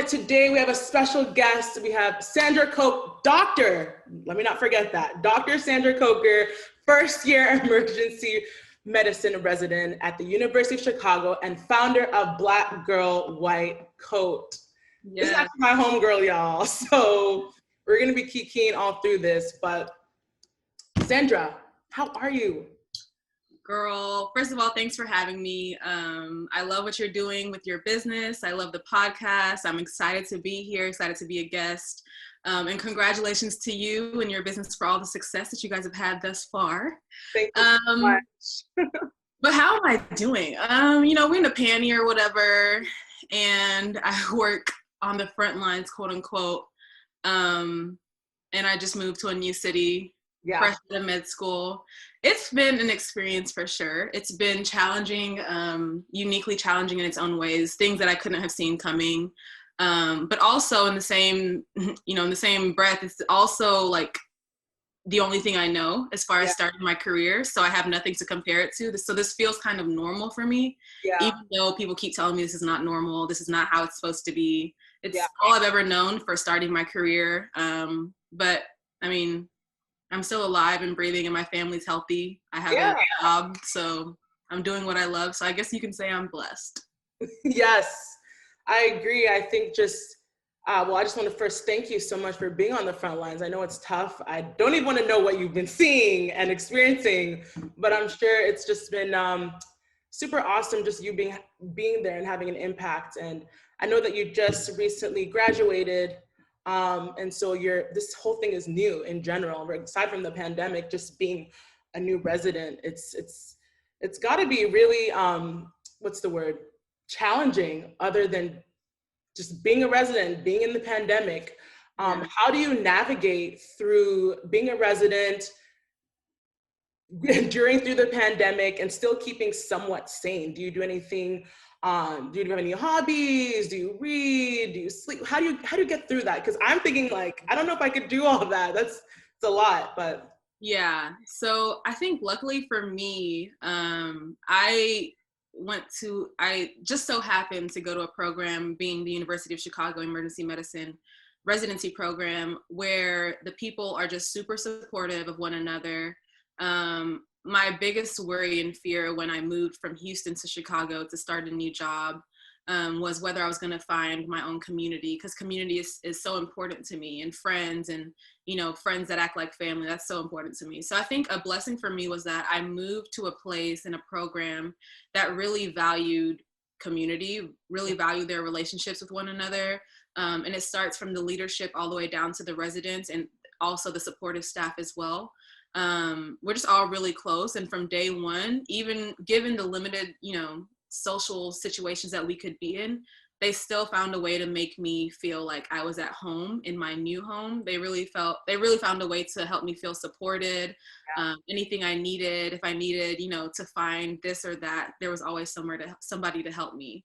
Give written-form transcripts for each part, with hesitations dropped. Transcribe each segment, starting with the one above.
it. Today we have a special guest. We have Sandra let me not forget that, Dr. Sandra Coker, first year emergency medicine resident at the University of Chicago and founder of Black Girl White Coat. Yes. This is actually my homegirl, y'all. So we're gonna be keying all through this, but Sandra, how are you? Girl, first of all, thanks for having me. I love what you're doing with your business. I love the podcast. I'm excited to be here, excited to be a guest. And congratulations to you and your business for all the success that you guys have had thus far. Thank you so much. But how am I doing? We're in a panty or whatever, and I work on the front lines, quote unquote. And I just moved to a new city, fresh out of med school. It's been an experience for sure. It's been challenging, uniquely challenging in its own ways, things that I couldn't have seen coming. But also in the same breath, it's also like the only thing I know as far as starting my career. So I have nothing to compare it to. So this feels kind of normal for me, even though people keep telling me this is not normal. This is not how it's supposed to be. It's all I've ever known for starting my career. But I mean, I'm still alive and breathing and my family's healthy. I have a job, so I'm doing what I love. So I guess you can say I'm blessed. Yes, I agree. I think I just want to first thank you so much for being on the front lines. I know it's tough. I don't even want to know what you've been seeing and experiencing, but I'm sure it's just been super awesome just you being there and having an impact. And I know that you just recently graduated. And so this whole thing is new in general, aside from the pandemic, just being a new resident, it's got to be really, challenging other than just being a resident, being in the pandemic. How do you navigate through being a resident through the pandemic and still keeping somewhat sane? Do you do anything? Do you have any hobbies? Do you read? Do you sleep? How do you get through that? Because I'm thinking like, I don't know if I could do all of that. It's a lot, but. Yeah. So I think luckily for me, I just so happened to go to a program, being the University of Chicago Emergency Medicine residency program, where the people are just super supportive of one another. My biggest worry and fear when I moved from Houston to Chicago to start a new job was whether I was going to find my own community, because community is so important to me, and friends and, friends that act like family. That's so important to me. So I think a blessing for me was that I moved to a place in a program that really valued community, really valued their relationships with one another. And it starts from the leadership all the way down to the residents and also the supportive staff as well. We're just all really close. And from day one, even given the limited, social situations that we could be in, they still found a way to make me feel like I was at home in my new home. They really found a way to help me feel supported. Anything I needed, if I needed, to find this or that, there was always somebody to help me.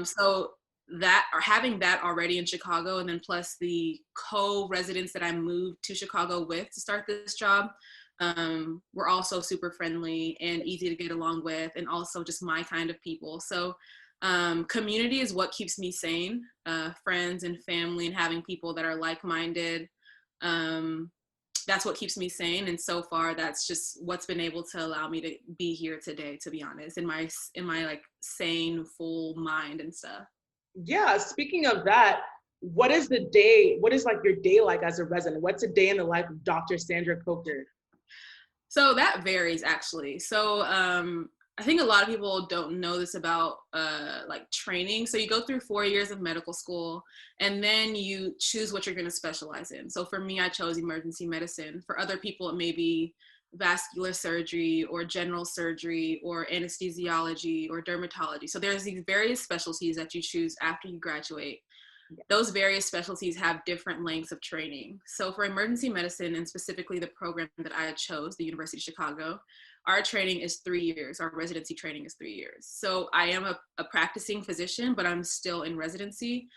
So that, or having that already in Chicago, and then plus the co-residents that I moved to Chicago with to start this job, were also super friendly and easy to get along with, and also just my kind of people. So community is what keeps me sane, friends and family, and having people that are like-minded. That's what keeps me sane. And so far, that's just what's been able to allow me to be here today, to be honest, in my like sane, full mind and stuff. Yeah, speaking of that, what is like your day like as a resident? What's a day in the life of Dr. Sandra Coker? So that varies, actually. So I think a lot of people don't know this about like training. So you go through 4 years of medical school, and then you choose what you're going to specialize in. So for me, I chose emergency medicine. For other people, it may be vascular surgery or general surgery or anesthesiology or dermatology. So there's these various specialties that you choose after you graduate. Those various specialties have different lengths of training. So for emergency medicine, and specifically the program that I chose, the University of Chicago, our training is 3 years. Our residency training is 3 years. So I am a practicing physician, but I'm still in residency.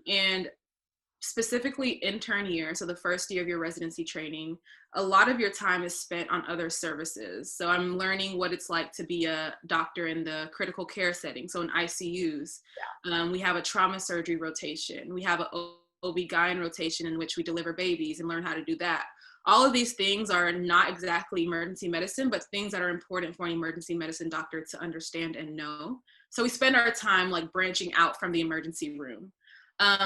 And specifically intern year, so the first year of your residency training, a lot of your time is spent on other services. So I'm learning what it's like to be a doctor in the critical care setting. So in ICUs, we have a trauma surgery rotation. We have an OB-GYN rotation in which we deliver babies and learn how to do that. All of these things are not exactly emergency medicine, but things that are important for an emergency medicine doctor to understand and know. So we spend our time like branching out from the emergency room.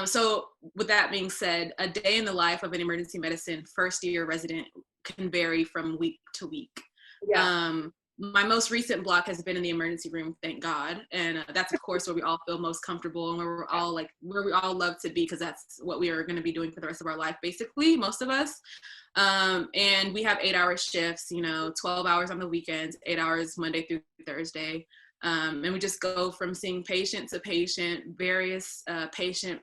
So with that being said, a day in the life of an emergency medicine first year resident can vary from week to week. Yeah. My most recent block has been in the emergency room, thank God. And that's of course where we all feel most comfortable and where we all love to be, because that's what we are going to be doing for the rest of our life, basically, most of us. And we have 8-hour shifts, 12 hours on the weekends, 8 hours Monday through Thursday. And we just go from seeing patient to patient, various patient,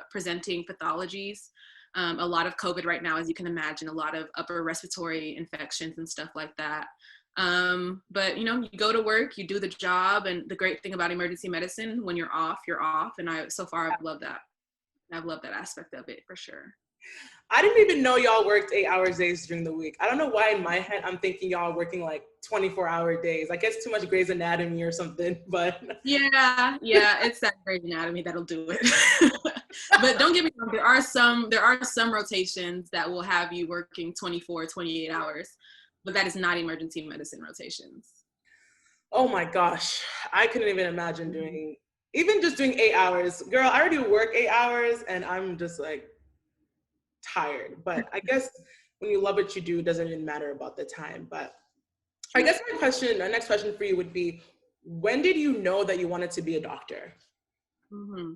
presenting pathologies. A lot of COVID right now, as you can imagine, a lot of upper respiratory infections and stuff like that. But you go to work, you do the job, and the great thing about emergency medicine, when you're off, you're off. And so far, I've loved that. I've loved that aspect of it for sure. I didn't even know y'all worked 8-hour days during the week. I don't know why in my head I'm thinking y'all working like 24-hour days. I guess too much Grey's Anatomy or something, but. Yeah, it's that Grey's Anatomy that'll do it. But don't get me wrong, there are some rotations that will have you working 24, 28 hours, but that is not emergency medicine rotations. Oh my gosh, I couldn't even imagine doing 8 hours. Girl, I already work 8 hours and I'm just like, tired. But I guess when you love what you do, it doesn't even matter about the time. But I guess my next question for you would be, when did you know that you wanted to be a doctor? Mm-hmm.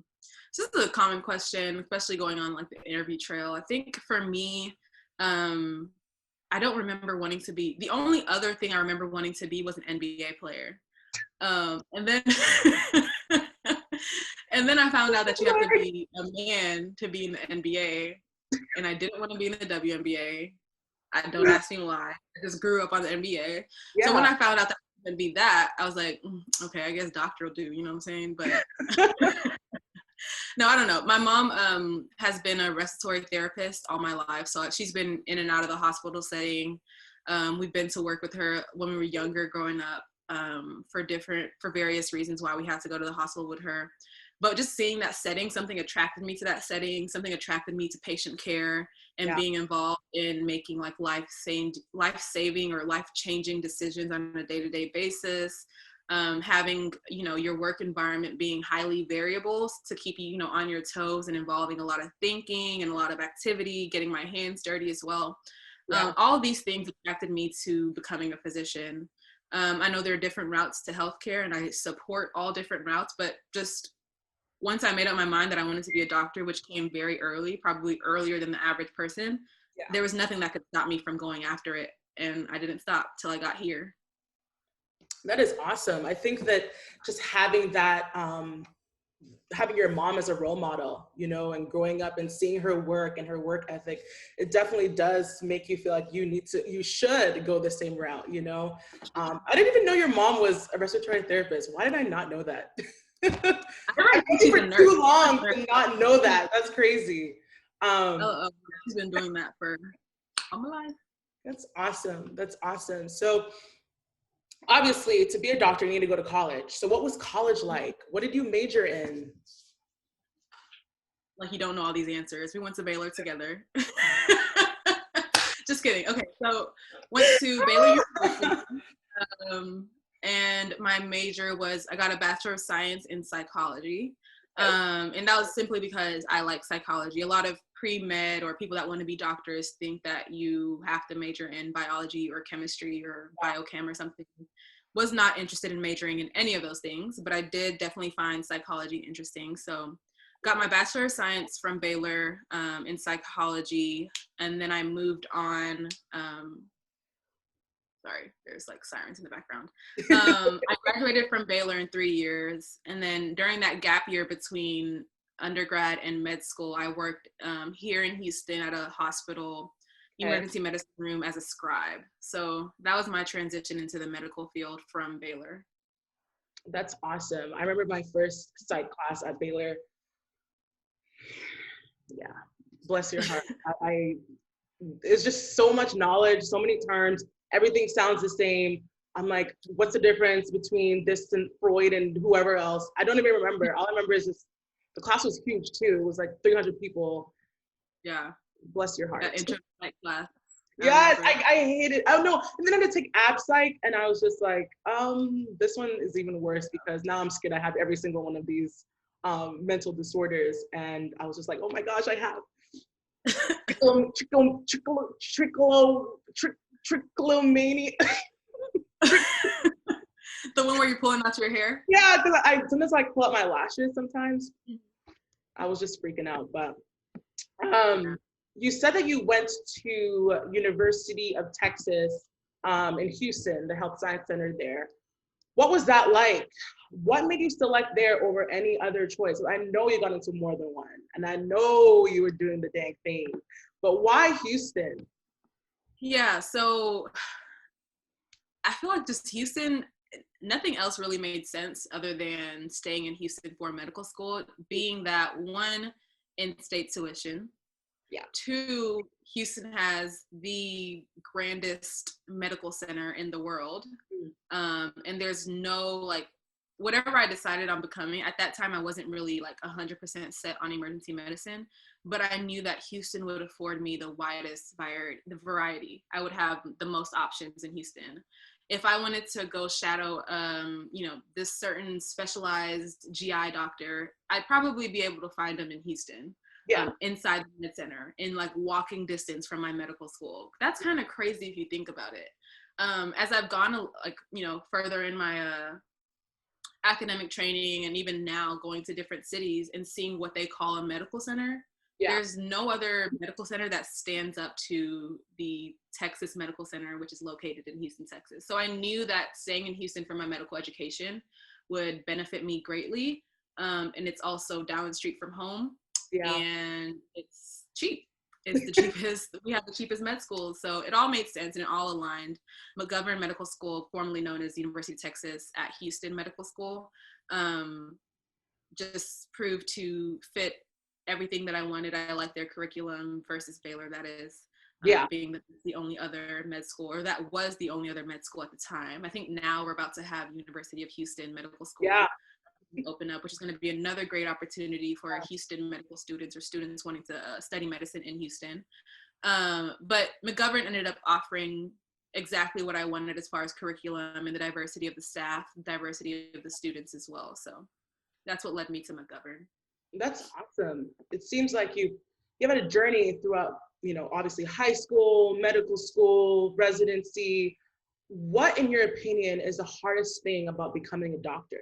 So this is a common question, especially going on like the interview trail. I think for me, I don't remember wanting to be, the only other thing I remember wanting to be was an NBA player. And then and then I found out that you have to be a man to be in the NBA. And I didn't want to be in the WNBA. Don't ask me why. I just grew up on the NBA. Yeah. So when I found out that I couldn't be that, I was like, okay, I guess doctor will do, you know what I'm saying? But no, I don't know. My mom has been a respiratory therapist all my life. So she's been in and out of the hospital setting. We've been to work with her when we were younger growing up for various reasons why we had to go to the hospital with her. But just seeing that setting, something attracted me to that setting, something attracted me to patient care and being involved in making like life-saving or life-changing decisions on a day-to-day basis. Having, your work environment being highly variable to keep you, on your toes and involving a lot of thinking and a lot of activity, getting my hands dirty as well. Yeah. All of these things attracted me to becoming a physician. I know there are different routes to healthcare and I support all different routes, but just once I made up my mind that I wanted to be a doctor, which came very early, probably earlier than the average person, there was nothing that could stop me from going after it. And I didn't stop till I got here. That is awesome. I think that just having that, having your mom as a role model, and growing up and seeing her work and her work ethic, it definitely does make you feel like you should go the same route, I didn't even know your mom was a respiratory therapist. Why did I not know that? I've been for too long to not know that. That's crazy. She's been doing that for all my life. That's awesome. So obviously, to be a doctor, you need to go to college. So what was college like? What did you major in? Like, you don't know all these answers. We went to Baylor together. Just kidding. Okay, so went to Baylor University. And my major I got a Bachelor of Science in Psychology. And that was simply because I like psychology. A lot of pre-med or people that want to be doctors think that you have to major in biology or chemistry or biochem or something. Was not interested in majoring in any of those things, but I did definitely find psychology interesting. So got my Bachelor of Science from Baylor in psychology. And then I moved on. Sorry, there's like sirens in the background. I graduated from Baylor in 3 years. And then during that gap year between undergrad and med school, I worked here in Houston at a hospital emergency medicine room as a scribe. So that was my transition into the medical field from Baylor. That's awesome. I remember my first psych class at Baylor. Yeah, bless your heart. It's just so much knowledge, so many terms, everything sounds the same. I'm like, what's the difference between this and Freud and whoever else? I don't even remember. All I remember is just the class was huge too. It was like 300 people. Yeah. Bless your heart. That intro class. Yes, I hate it. Oh no, and then I had to take ab psych, and I was just like, this one is even worse because now I'm scared I have every single one of these mental disorders, and I was just like, oh my gosh, I have trichomania. The one where you're pulling out your hair? Yeah, because I sometimes like pull out my lashes sometimes. I was just freaking out, but you said that you went to University of Texas in Houston, the Health Science Center there. What was that like? What made you select there over any other choice? I know you got into more than one, and I know you were doing the dang thing, but why Houston? Yeah, so I feel like just Houston, nothing else really made sense other than staying in Houston for medical school, being that one, in-state tuition. Yeah. Two, Houston has the grandest medical center in the world. And there's no, like, whatever I decided on becoming, at that time I wasn't really like 100% set on emergency medicine, but I knew that Houston would afford me the widest variety. I would have the most options in Houston. If I wanted to go shadow, this certain specialized GI doctor, I'd probably be able to find them in Houston. Yeah. Inside the med center, in like walking distance from my medical school. That's kind of crazy if you think about it. As I've gone further in my academic training, and even now going to different cities and seeing what they call a medical center, there's no other medical center that stands up to the Texas Medical Center, which is located in Houston, Texas. So I knew that staying in Houston for my medical education would benefit me greatly. And it's also down the street from home. Yeah. And it's cheap. It's the cheapest. We have the cheapest med schools. So it all made sense and it all aligned. McGovern Medical School, formerly known as University of Texas at Houston Medical School, just proved to fit everything that I wanted. I like their curriculum versus Baylor, that is. Being the only other med school, or that was the only other med school at the time. I think now we're about to have University of Houston Medical School. Open up, which is going to be another great opportunity for Houston medical students or students wanting to study medicine in Houston. But McGovern ended up offering exactly what I wanted as far as curriculum and the diversity of the staff, diversity of the students as well. So that's what led me to McGovern. That's awesome. It seems like you had a journey throughout, obviously high school, medical school, residency. What, in your opinion, is the hardest thing about becoming a doctor?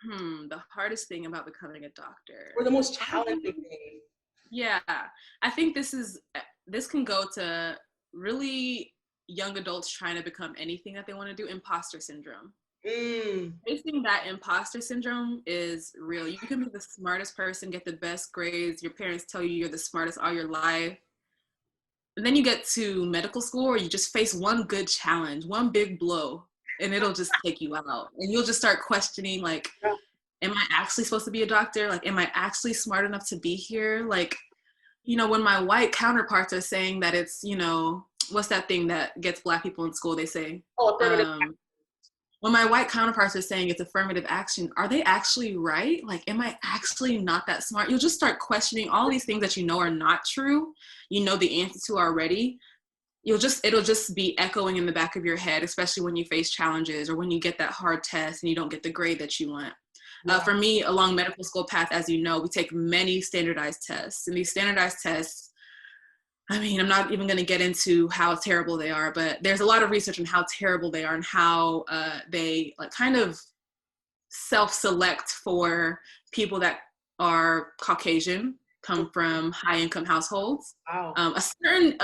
The hardest thing about becoming a doctor. Or the most challenging thing. Yeah, I think this can go to really young adults trying to become anything that they want to do. Imposter syndrome. Facing that imposter syndrome is real. You can be the smartest person, get the best grades, your parents tell you you're the smartest all your life. And then you get to medical school or you just face one good challenge, one big blow, and it'll just take you out. And you'll just start questioning, like, am I actually supposed to be a doctor? Like, am I actually smart enough to be here? Like, when my white counterparts are saying that it's, what's that thing that gets Black people in school? They say, when my white counterparts are saying it's affirmative action, are they actually right? Like, am I actually not that smart? You'll just start questioning all these things that are not true. You know the answer to already. It'll just be echoing in the back of your head, especially when you face challenges or when you get that hard test and you don't get the grade that you want. For me, along medical school path, as you know, we take many standardized tests. And these standardized tests, I'm not even going to get into how terrible they are, but there's a lot of research on how terrible they are and how they kind of self-select for people that are Caucasian, come from high-income households. Wow. A certain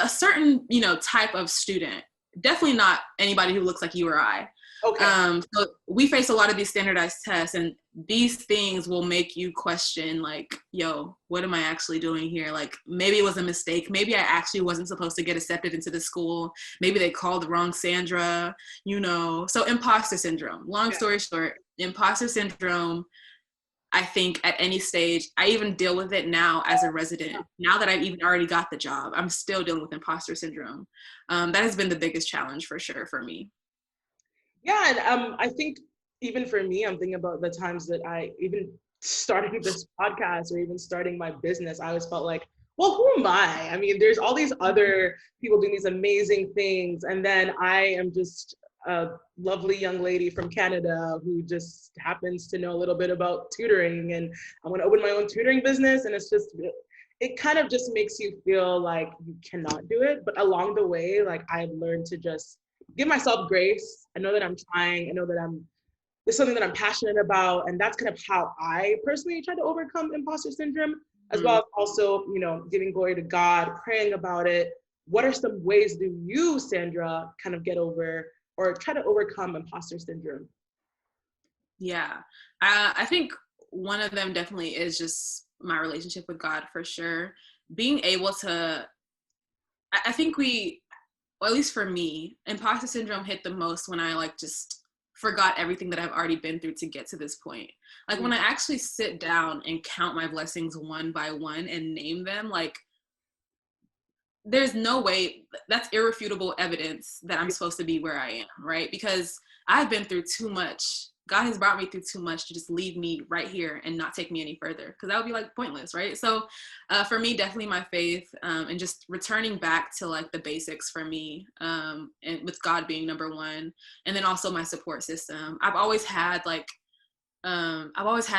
type of student, definitely not anybody who looks like you or I. Okay. So we face a lot of these standardized tests, and these things will make you question, like, yo, what am I actually doing here? Like, maybe it was a mistake. Maybe I actually wasn't supposed to get accepted into the school. Maybe they called the wrong Sandra, So imposter syndrome, long story short, imposter syndrome, I think at any stage, I even deal with it now as a resident. Now that I've even already got the job, I'm still dealing with imposter syndrome. That has been the biggest challenge for sure for me. Yeah, and I think even for me, I'm thinking about the times that I even starting this podcast or even starting my business, I always felt like, well, who am I? I mean, there's all these other people doing these amazing things, and then I am just a lovely young lady from Canada who just happens to know a little bit about tutoring, and I'm going to open my own tutoring business, and it's just, it kind of just makes you feel like you cannot do it. But along the way, like, I've learned to just give myself grace. I know that I'm trying. I know that there's something that I'm passionate about. And that's kind of how I personally try to overcome imposter syndrome, as well as also, you know, giving glory to God, praying about it. What are some ways do you, Sandra, kind of get over or try to overcome imposter syndrome? Yeah, I think one of them definitely is just my relationship with God for sure. Being able to, I think well, at least for me, imposter syndrome hit the most when I like just forgot everything that I've already been through to get to this point. Like when I actually sit down and count my blessings one by one and name them, like there's no way, that's irrefutable evidence that I'm supposed to be where I am, right? Because I've been through too much. God has brought me through too much to just leave me right here and not take me any further, because that would be like pointless, right? So for me, definitely my faith, and just returning back to like the basics for me, and with God being number one, and then also my support system. I've always had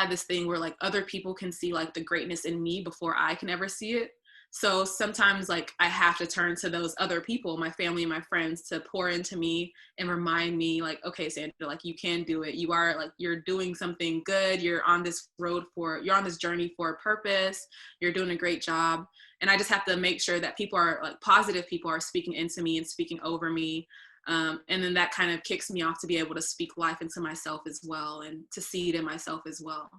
this thing where like other people can see like the greatness in me before I can ever see it. So sometimes like I have to turn to those other people, my family and my friends, to pour into me and remind me like, okay, Sandra, like you can do it. You are like, you're doing something good. You're on this journey for a purpose. You're doing a great job. And I just have to make sure that people are like positive people are speaking into me and speaking over me. And then that kind of kicks me off to be able to speak life into myself as well and to see it in myself as well.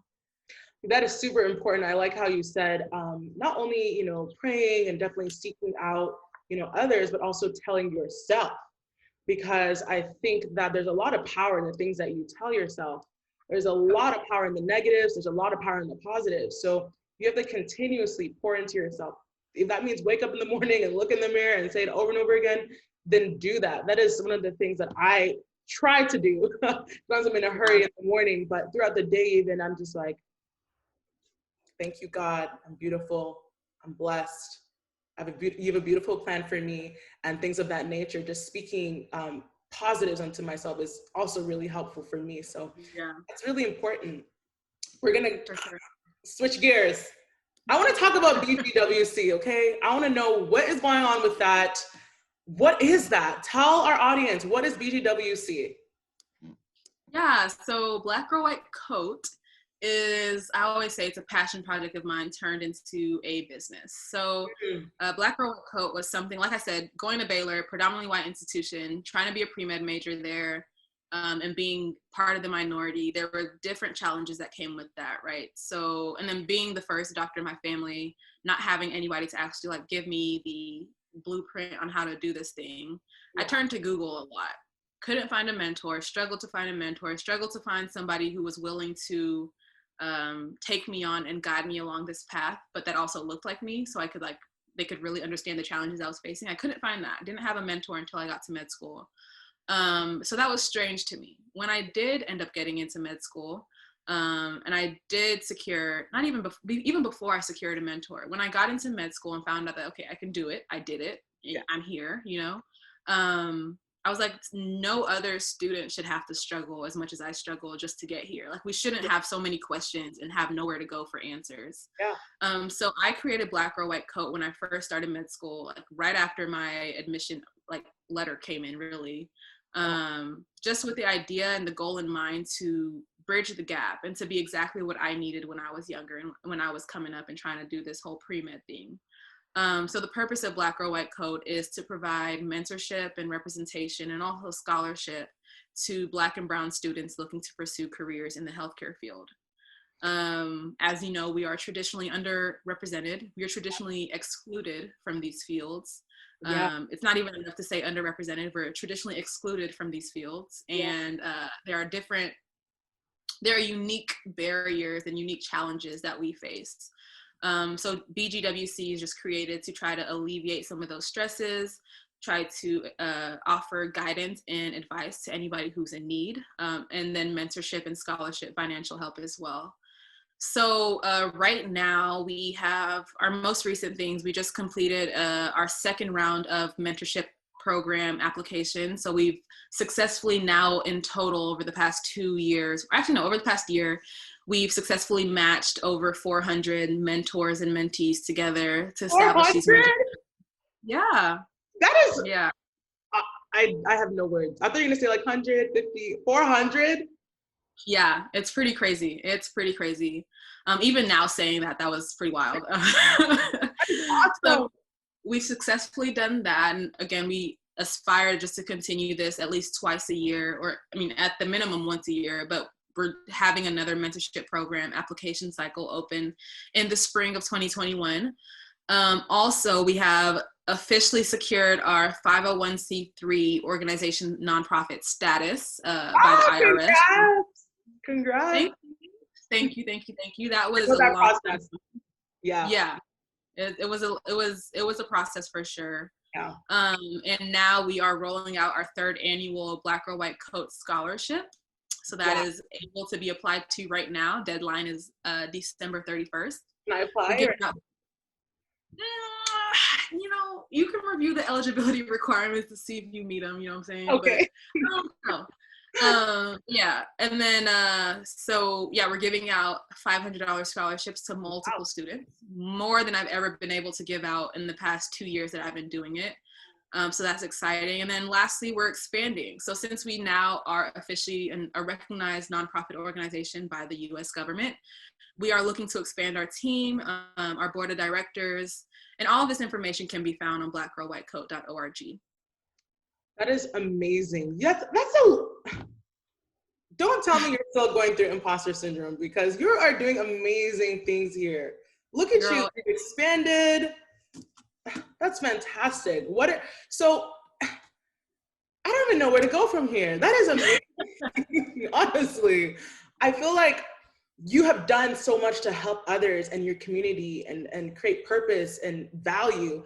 That is super important. I like how you said, not only, you know, praying and definitely seeking out, you know, others, but also telling yourself, because I think that there's a lot of power in the things that you tell yourself. There's a lot of power in the negatives. There's a lot of power in the positives. So you have to continuously pour into yourself. If that means wake up in the morning and look in the mirror and say it over and over again, then do that. That is one of the things that I try to do. Sometimes I'm in a hurry in the morning, but throughout the day, even I'm just like, thank you, God. I'm beautiful. I'm blessed. You have a beautiful plan for me, and things of that nature. Just speaking positives onto myself is also really helpful for me. So yeah, it's really important. We're gonna switch gears. I want to talk about BGWC. Okay, I want to know what is going on with that. What is that? Tell our audience, what is BGWC? Yeah, so Black Girl White Coat is, I always say it's a passion project of mine turned into a business. So Black Girl White Coat was something, like I said, going to Baylor, predominantly white institution, trying to be a pre-med major there, and being part of the minority. There were different challenges that came with that, right? So, and then being the first doctor in my family, not having anybody to actually like give me the blueprint on how to do this thing, I turned to Google a lot. Couldn't find a mentor, struggled to find a mentor, struggled to find somebody who was willing to take me on and guide me along this path, but that also looked like me, so I could like, they could really understand the challenges I was facing. I couldn't find that. I didn't have a mentor until I got to med school. So that was strange to me. When I did end up getting into med school, and I did secure, not even even before I secured a mentor, when I got into med school and found out that, okay, I can do it, I did it, I'm here, you know, I was like, no other student should have to struggle as much as I struggle just to get here. Like, we shouldn't have so many questions and have nowhere to go for answers. So I created Black Girl White Coat when I first started med school, like right after my admission like letter came in, really, just with the idea and the goal in mind to bridge the gap and to be exactly what I needed when I was younger and when I was coming up and trying to do this whole pre-med thing. So the purpose of Black Girl White Coat is to provide mentorship and representation and also scholarship to Black and Brown students looking to pursue careers in the healthcare field. As you know, we are traditionally underrepresented. We are traditionally excluded from these fields. It's not even enough to say underrepresented. We're traditionally excluded from these fields. And there are different there are unique barriers and unique challenges that we face. So BGWC is just created to try to alleviate some of those stresses, try to offer guidance and advice to anybody who's in need, and then mentorship and scholarship financial help as well. So right now we have our most recent things. We just completed our second round of mentorship program application. So we've successfully now in total over the past 2 years, actually no, over the past year, we've successfully matched over 400 mentors and mentees together to establish these mentorships. Yeah. That is, yeah. I have no words. I thought you were gonna say like 150, 400. Yeah, it's pretty crazy. It's pretty crazy. Even now saying that was pretty wild. Awesome. So we've successfully done that. And again, we aspire just to continue this at least twice a year, or I mean, at the minimum once a year, but we're having another mentorship program application cycle open in the spring of 2021. Also, we have officially secured our 501c3 organization nonprofit status by the IRS. Congrats. Thank you. That was a long process. Yeah. It was a process for sure. Yeah. And now we are rolling out our third annual Black Girl White Coat Scholarship. So that is able to be applied to right now. Deadline is December 31st. Can I apply? You know, you can review the eligibility requirements to see if you meet them, you know what I'm saying? Okay. But, yeah. And then, we're giving out $500 scholarships to multiple students, more than I've ever been able to give out in the past 2 years that I've been doing it. So that's exciting. And then lastly, we're expanding. So since we now are officially a recognized nonprofit organization by the US government, we are looking to expand our team, our board of directors, and all of this information can be found on blackgirlwhitecoat.org. That is amazing. Yes, don't tell me you're still going through imposter syndrome, because you are doing amazing things here. Look at you, you've expanded. That's fantastic. So I don't even know where to go from here. That is amazing. Honestly, I feel like you have done so much to help others and your community and create purpose and value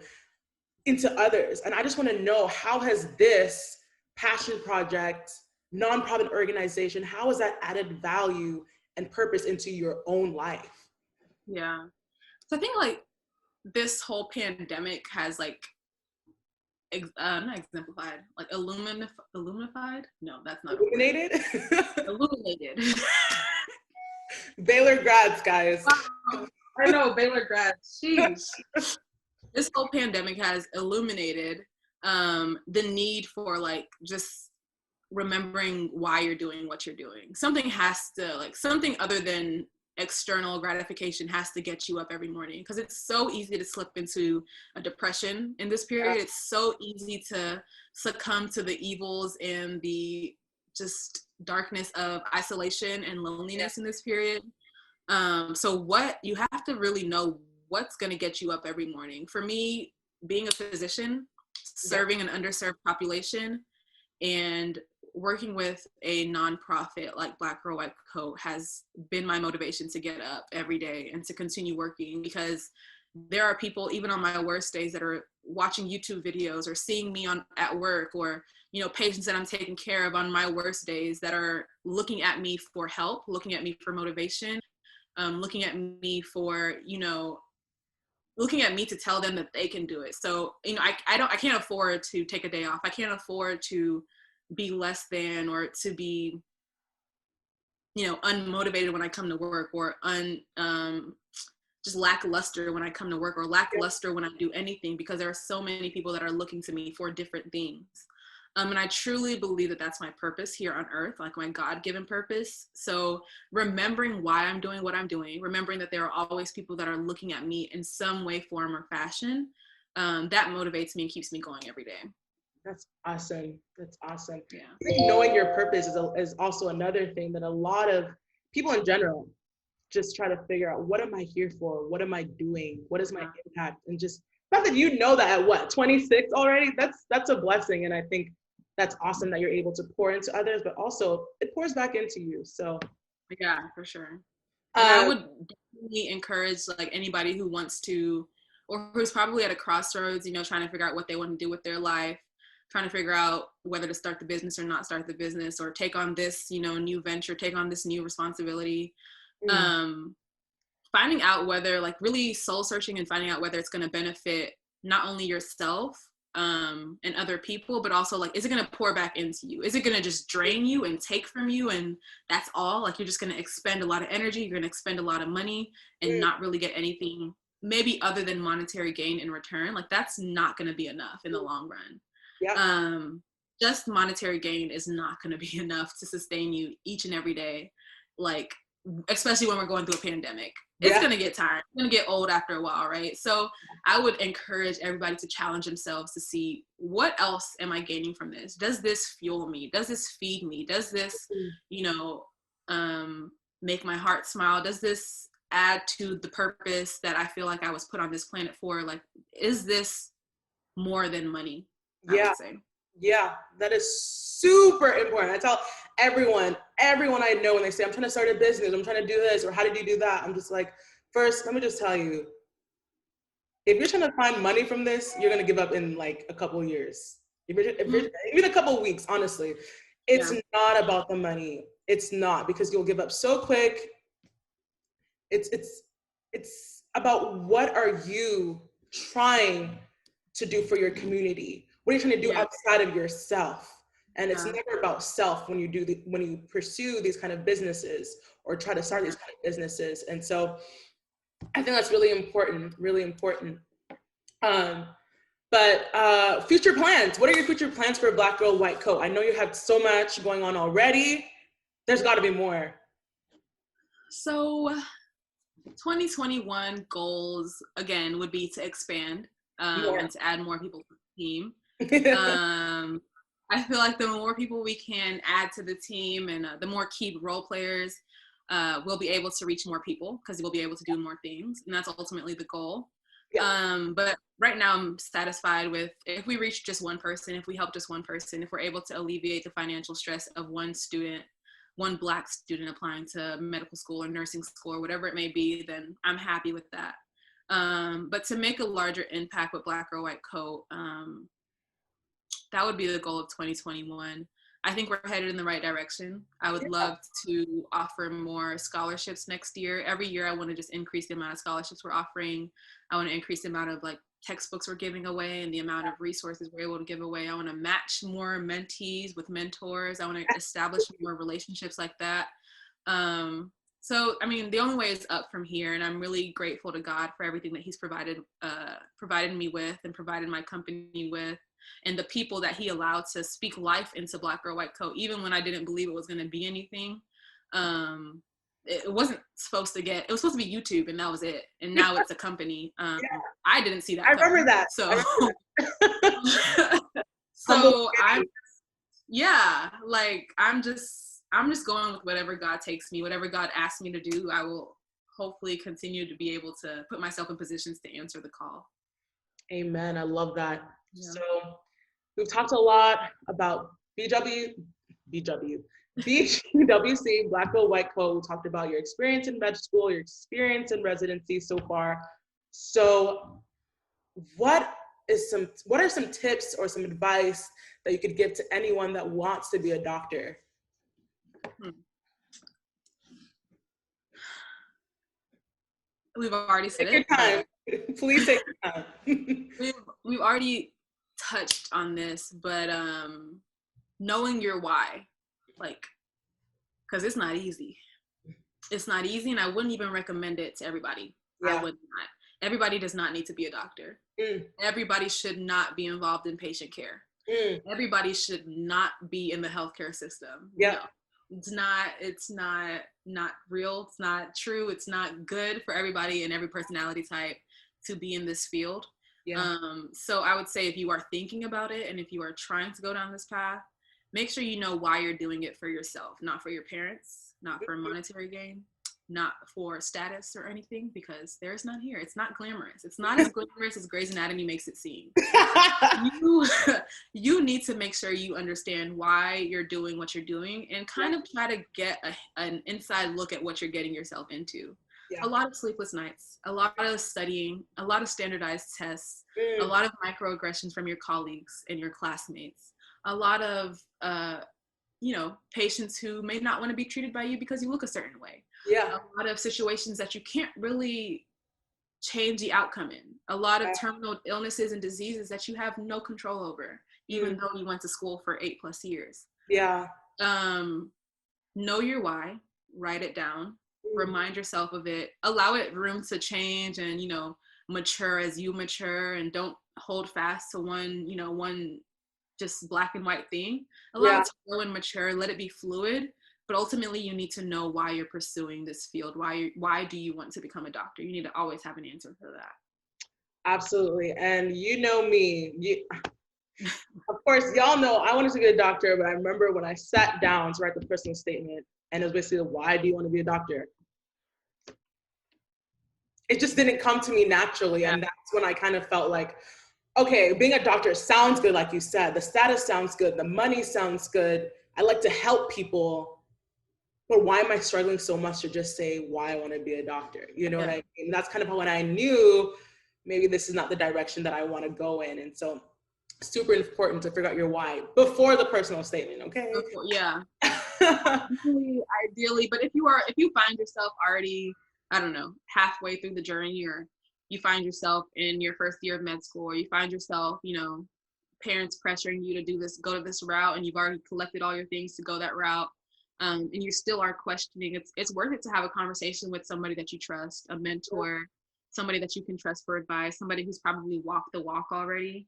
into others. And I just want to know, how has this passion project, nonprofit organization, how has that added value and purpose into your own life? Yeah. So I think like this whole pandemic has like, not exemplified, like illuminated? No, that's not. Illuminated? Illuminated. Baylor grads, guys. Wow. I know, Baylor grads. Jeez. This whole pandemic has illuminated the need for like just remembering why you're doing what you're doing. Something other than external gratification has to get you up every morning, because it's so easy to slip into a depression in this period. It's so easy to succumb to the evils and the just darkness of isolation and loneliness in this period. So what you have to really know what's going to get you up every morning. For me, being a physician, serving an underserved population, and working with a nonprofit like Black Girl White Coat has been my motivation to get up every day and to continue working, because there are people, even on my worst days, that are watching YouTube videos or seeing me at work, or, you know, patients that I'm taking care of on my worst days that are looking at me for help, looking at me for motivation, looking at me for, you know, looking at me to tell them that they can do it. So, you know, I can't afford to take a day off. I can't afford to be less than, or to be, you know, unmotivated when I come to work, or just lackluster when I come to work, or lackluster when I do anything, because there are so many people that are looking to me for different things. And I truly believe that that's my purpose here on earth, like my God-given purpose. So remembering why I'm doing what I'm doing, remembering that there are always people that are looking at me in some way, form, or fashion, that motivates me and keeps me going every day. That's awesome. That's awesome. Yeah. I think knowing your purpose is also another thing that a lot of people in general just try to figure out. What am I here for? What am I doing? What is my impact? And just the fact that you know that at what, 26 already, that's a blessing. And I think that's awesome that you're able to pour into others, but also it pours back into you. So Yeah, for sure. And I would definitely encourage like anybody who wants to, or who's probably at a crossroads, you know, trying to figure out what they want to do with their life, trying to figure out whether to start the business or not start the business, or take on this, you know, new venture, take on this new responsibility. Um, Finding out whether, like, really soul searching and finding out whether it's going to benefit not only yourself and other people, but also like, is it going to pour back into you? Is it going to just drain you and take from you, and that's all? Like, you're just going to expend a lot of energy, you're going to expend a lot of money and not really get anything maybe other than monetary gain in return. Like, that's not going to be enough in the long run. Yeah. Just monetary gain is not going to be enough to sustain you each and every day, like, especially when we're going through a pandemic. It's going to get tired. It's going to get old after a while, right? So I would encourage everybody to challenge themselves to see, what else am I gaining from this? Does this fuel me? Does this feed me? Does this, you know, make my heart smile? Does this add to the purpose that I feel like I was put on this planet for? Like, is this more than money? I would say. Yeah, that is super important. I tell everyone I know when they say, I'm trying to start a business, I'm trying to do this, or how did you do that? I'm just like, first, let me just tell you, if you're trying to find money from this, you're going to give up in like a couple of years. Even a couple of weeks, honestly. It's not about the money. It's not, because you'll give up so quick. It's about, what are you trying to do for your community? What are you trying to do outside of yourself? And it's never about self when you pursue these kind of businesses or try to start these kind of businesses. And so I think that's really important, really important. But future plans. What are your future plans for Black Girl White Coat? I know you have so much going on already. There's got to be more. So 2021 goals, again, would be to expand and to add more people to the team. I feel like the more people we can add to the team, and the more key role players, we'll be able to reach more people, because we'll be able to do more things, and that's ultimately the goal. But right now I'm satisfied with, if we reach just one person, if we help just one person, if we're able to alleviate the financial stress of one Black student applying to medical school or nursing school or whatever it may be, then I'm happy with that. But to make a larger impact with Black Girl White Coat, that would be the goal of 2021. I think we're headed in the right direction. I would love to offer more scholarships next year. Every year I want to just increase the amount of scholarships we're offering. I want to increase the amount of like textbooks we're giving away and the amount of resources we're able to give away. I want to match more mentees with mentors. I want to establish more relationships like that. So, I mean, the only way is up from here, and I'm really grateful to God for everything that He's provided me with, and provided my company with, and the people that He allowed to speak life into Black Girl White Coat, even when I didn't believe it was going to be anything. It wasn't supposed to it was supposed to be YouTube, and that was it. And now it's a company. I didn't see that. I remember that. So, so I'm just going with whatever God takes me, whatever God asks me to do. I will hopefully continue to be able to put myself in positions to answer the call. Amen. I love that. Yeah. So we've talked a lot about BGWC, Black Girl White Coat. We talked about your experience in med school, your experience in residency so far. So what are some tips or some advice that you could give to anyone that wants to be a doctor? We've already said take your time. Please take your time. We've already touched on this, but knowing your why, like, because it's not easy. It's not easy, and I wouldn't even recommend it to everybody. I would not. Everybody does not need to be a doctor. Everybody should not be involved in patient care. Everybody should not be in the healthcare system. No. It's not real. It's not true. It's not good for everybody and every personality type to be in this field. So I would say, if you are thinking about it and if you are trying to go down this path, make sure you know why you're doing it for yourself, not for your parents, not for monetary gain, not for status or anything, because there's none here. It's not glamorous. It's not as glamorous as Grey's Anatomy makes it seem. you need to make sure you understand why you're doing what you're doing and kind of try to get an inside look at what you're getting yourself into. A lot of sleepless nights, a lot of studying, a lot of standardized tests, a lot of microaggressions from your colleagues and your classmates, a lot of, patients who may not want to be treated by you because you look a certain way. A lot of situations that you can't really change the outcome in. A lot of terminal illnesses and diseases that you have no control over, even though you went to school for 8+ years. Know your why, write it down, remind yourself of it, allow it room to change and, mature as you mature, and don't hold fast to one just black and white thing. Allow it to grow and mature, let it be fluid. But ultimately, you need to know why you're pursuing this field. Why do you want to become a doctor? You need to always have an answer for that. Absolutely. And you know me, of course, y'all know I wanted to be a doctor, but I remember when I sat down to write the personal statement, and it was basically, why do you want to be a doctor? It just didn't come to me naturally. And that's when I kind of felt like, okay, being a doctor sounds good, like you said. The status sounds good. The money sounds good. I like to help people. But why am I struggling so much to just say why I want to be a doctor? You know what I mean? That's kind of when I knew maybe this is not the direction that I want to go in. And so super important to figure out your why before the personal statement, okay? Ideally, but if you find yourself already, I don't know, halfway through the journey, or you find yourself in your first year of med school, or you find yourself, parents pressuring you to go to this route, and you've already collected all your things to go that route, and you still are questioning, it's worth it to have a conversation with somebody that you trust, a mentor, somebody that you can trust for advice, somebody who's probably walked the walk already.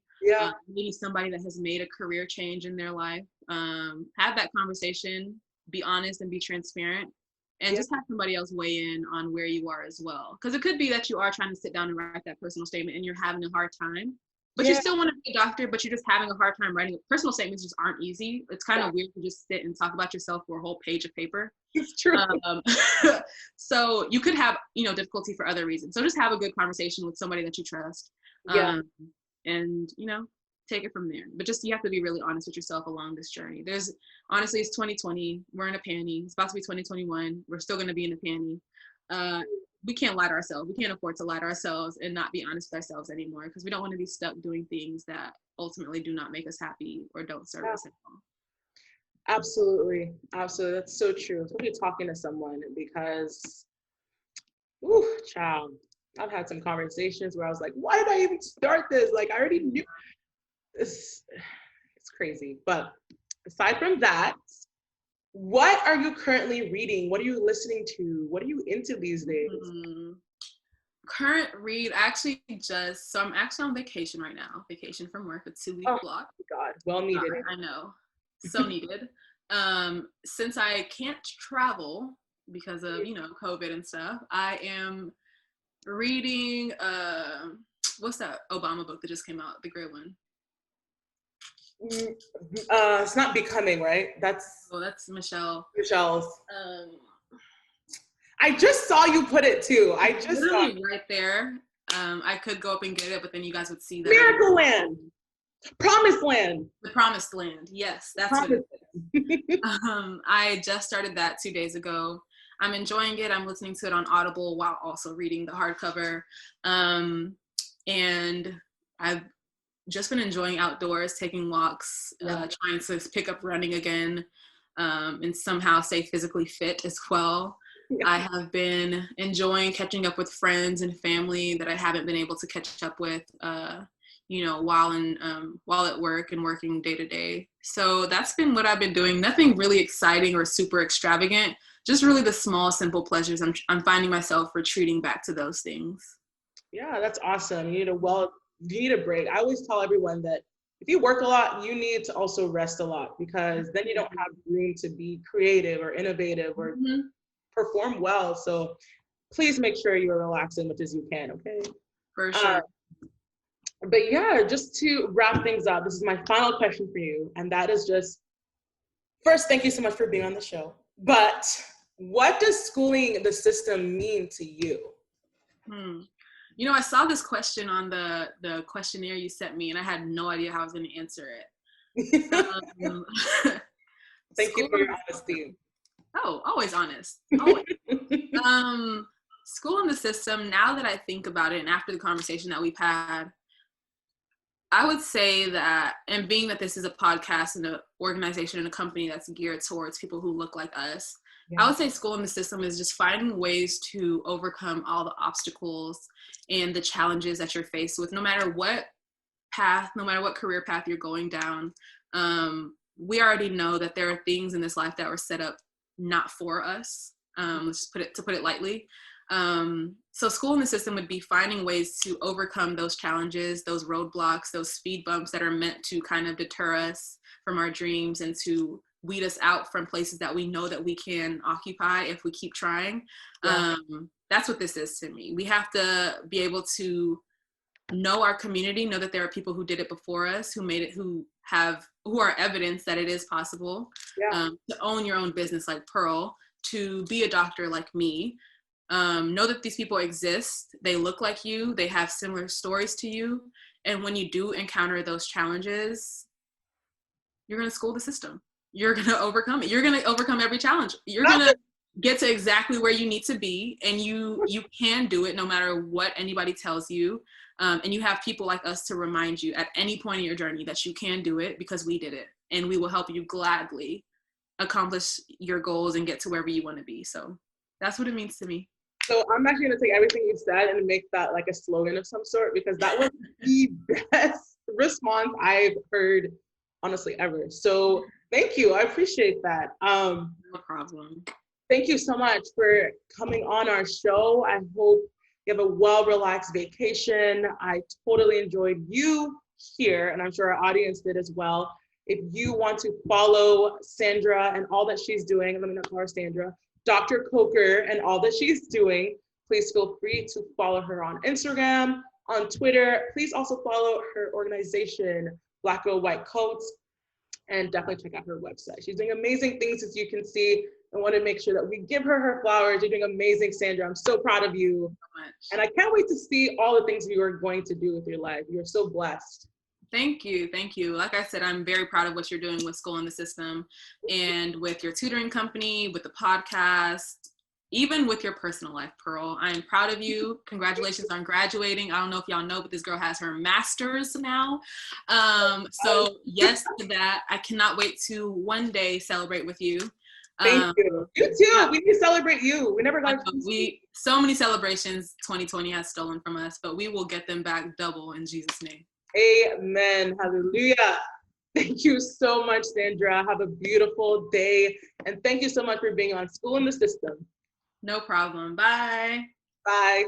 Maybe somebody that has made a career change in their life. Have that conversation, be honest and be transparent, and just have somebody else weigh in on where you are as well. Because it could be that you are trying to sit down and write that personal statement and you're having a hard time, but you still want to be a doctor, but you're just having a hard time writing it. Personal statements just aren't easy. It's kind of weird to just sit and talk about yourself for a whole page of paper. It's true. So you could have, difficulty for other reasons. So just have a good conversation with somebody that you trust. And, take it from there. But you have to be really honest with yourself along this journey. Honestly, it's 2020. We're in a panty. It's about to be 2021. We're still going to be in a panty. We can't lie to ourselves. We can't afford to lie to ourselves and not be honest with ourselves anymore, because we don't want to be stuck doing things that ultimately do not make us happy or don't serve us at all. Absolutely. Absolutely. That's so true. Especially talking to someone, because, child, I've had some conversations where I was like, why did I even start this? Like, I already knew. It's crazy. But aside from that, what are you currently reading? What are you listening to? What are you into these days? Current read, so I'm actually on vacation right now. Vacation from work, a 2-week block. God, well needed. I know, so needed. Since I can't travel because of, COVID and stuff, I am reading, what's that Obama book that just came out, the great one? It's not Becoming, right? That's Michelle's. I just saw you put it too. I just saw it right there. I could go up and get it, but then you guys would see that. Miracle Land. Promised Land. The Promised Land. Yes, that's what it is. I just started that 2 days ago. I'm enjoying it. I'm listening to it on Audible while also reading the hardcover. And I've just been enjoying outdoors, taking walks, trying to pick up running again, and somehow stay physically fit as well. I have been enjoying catching up with friends and family that I haven't been able to catch up with, while at work and working day to day. So that's been what I've been doing. Nothing really exciting or super extravagant, just really the small, simple pleasures. I'm finding myself retreating back to those things. Yeah, that's awesome. You need a break. I always tell everyone that if you work a lot, you need to also rest a lot, because then you don't have room to be creative or innovative or perform well. So please make sure you're relaxed as much as you can, okay? For sure. But yeah, just to wrap things up, this is my final question for you. And that is just, first, thank you so much for being on the show. But what does schooling the system mean to you? I saw this question on the questionnaire you sent me, and I had no idea how I was going to answer it. Um, Thank you school for your honesty. Oh, always honest. Always. School in the system, now that I think about it and after the conversation that we've had, I would say that, and being that this is a podcast and an organization and a company that's geared towards people who look like us, Yeah. I would say school in the system is just finding ways to overcome all the obstacles and the challenges that you're faced with, no matter what path, no matter what career path you're going down. We already know that there are things in this life that were set up not for us. Let's put it lightly. So school in the system would be finding ways to overcome those challenges, those roadblocks, those speed bumps that are meant to kind of deter us from our dreams and to weed us out from places that we know that we can occupy if we keep trying. Yeah. That's what this is to me. We have to be able to know our community, know that there are people who did it before us, who made it, who are evidence that it is possible. Yeah. To own your own business like Pearl, to be a doctor like me. Know that these people exist. They look like you. They have similar stories to you. And when you do encounter those challenges, you're going to school the system. You're going to overcome it. You're going to overcome every challenge. You're going to get to exactly where you need to be. And you can do it no matter what anybody tells you. And you have people like us to remind you at any point in your journey that you can do it because we did it. And we will help you gladly accomplish your goals and get to wherever you want to be. So that's what it means to me. So I'm actually going to take everything you said and make that like a slogan of some sort, because that was the best response I've heard, honestly, ever. So thank you. I appreciate that. No problem. Thank you so much for coming on our show. I hope you have a well-relaxed vacation. I totally enjoyed you here, and I'm sure our audience did as well. If you want to follow Sandra and all that she's doing, let me not call her Sandra, Dr. Coker and all that she's doing, please feel free to follow her on Instagram, on Twitter. Please also follow her organization, Black Girl White Coats, and definitely check out her website. She's doing amazing things, as you can see. I want to make sure that we give her her flowers. You're doing amazing, Sandra. I'm so proud of you. So much. And I can't wait to see all the things you are going to do with your life. You're so blessed. Thank you. Thank you. Like I said, I'm very proud of what you're doing with School in the System and with your tutoring company, with the podcast, even with your personal life, Pearl. I am proud of you. Congratulations on graduating. I don't know if y'all know, but this girl has her master's now. So yes to that. I cannot wait to one day celebrate with you. Thank you. You too. Yeah. We need to celebrate you. We never got so many celebrations 2020 has stolen from us, but we will get them back double in Jesus' name. Amen. Hallelujah. Thank you so much, Sandra. Have a beautiful day. And thank you so much for being on School in the System. No problem. Bye. Bye.